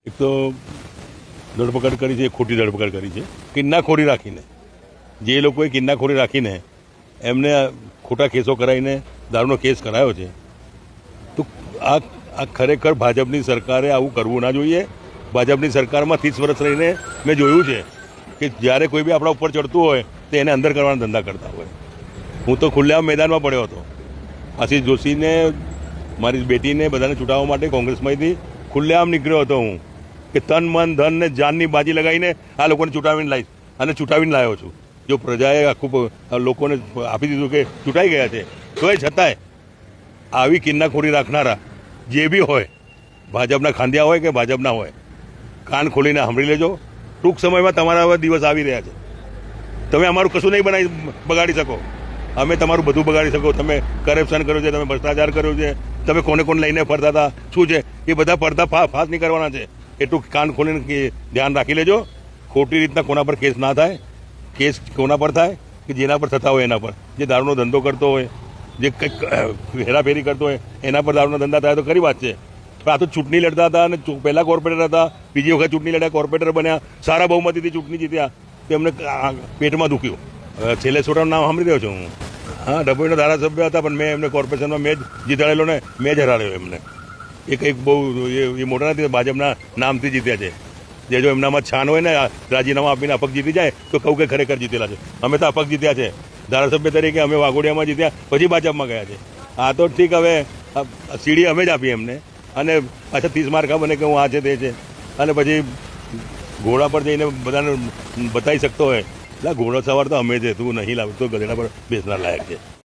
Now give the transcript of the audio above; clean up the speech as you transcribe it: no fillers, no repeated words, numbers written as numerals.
એક તો ધરપકડ કરી છે, ખોટી ધરપકડ કરી છે. કિન્નાખોરી રાખીને જે લોકોએ કિન્નાખોરી રાખીને એમને ખોટા કેસો કરાવીને દારૂનો કેસ કરાયો છે. તો આ ખરેખર ભાજપની સરકારે આવું કરવું ના જોઈએ. ભાજપની સરકારમાં 30 વર્ષ રહીને મેં જોયું છે કે જ્યારે કોઈ બી આપણા ઉપર ચડતું હોય તો એને અંદર કરવાના ધંધા કરતા હોય. હું તો ખુલ્લેઆમ મેદાનમાં પડ્યો હતો. આશીષ જોશીને, મારી બેટીને બધાને છૂટાવવા માટે કોંગ્રેસમાંથી ખુલ્લેઆમ નીકળ્યો હતો હું, કે તન મન ધન ને જાનની બાજી લગાવીને આ લોકોને છૂટાવીને લાવીશ અને છૂટાવીને લાવ્યો છું. જો પ્રજાએ આખું લોકોને આપી દીધું કે છૂટાઈ ગયા છે, તો એ છતાંય આવી કિન્નાખોરી રાખનારા જે બી હોય, ભાજપના ખાંધિયા હોય કે ભાજપના હોય, કાન ખોલીને સાંભળી લેજો. ટૂંક સમયમાં તમારા હવે દિવસ આવી રહ્યા છે. તમે અમારું કશું નહીં બગાડી શકો. અમે તમારું બધું બગાડી શકો. તમે કરપ્શન કર્યું છે, તમે ભ્રષ્ટાચાર કર્યો છે, તમે કોને કોને લઈને ફરતા હતા, શું છે એ બધા પડદા ફાસ નહીં કરવાના છે. એટલું કાન ખોલીને ધ્યાન રાખી લેજો. ખોટી રીતના કોના પર કેસ ના થાય. કેસ કોના પર થાય કે જેના પર થતા હોય એના પર. જે દારૂનો ધંધો કરતો હોય, જે કંઈક હેરાફેરી કરતો હોય એના પર દારૂના ધંધા થાય તો ખરી વાત છે. પણ આ તો ચૂંટણી લડતા હતા અને પહેલાં કોર્પોરેટર હતા, બીજી વખત ચૂંટણી લડ્યા, કોર્પોરેટર બન્યા, સારા બહુમતીથી ચૂંટણી જીત્યા, તો એમને પેટમાં દુખ્યું. છેલ્લે છોટાનું નામ સાંભળી રહ્યો છું હું. હા, ડભોઈના ધારાસભ્ય હતા, પણ મેં એમને કોર્પોરેશનમાં મેં જ જીતાડેલો ને મેં જ હરાવ્યો એમને. એ કંઈક બહુ એ મોટા નથી, ભાજપના નામથી જીત્યા છે. જે જો એમનામાં છાન હોય ને, રાજીનામા આપીને અપક્ષ જીતી જાય તો કહું કે ખરેખર જીતેલા છે. અમે તો અપક્ષ જીત્યા છે. ધારાસભ્ય તરીકે અમે વાઘોડિયામાં જીત્યા, પછી ભાજપમાં ગયા છે. આ તો ઠીક, હવે સીડી અમે જ આપી એમને, અને પાછા 30 માર્કા બને કે હું આ છે તે છે, અને પછી ઘોડા પર જઈને બધાને બતાવી શકતો હોય, એટલે ઘોડો સવાર તો અમે છે, તું નહીં લાવ તો ગધેડા પર બેસનાર લાયક છે.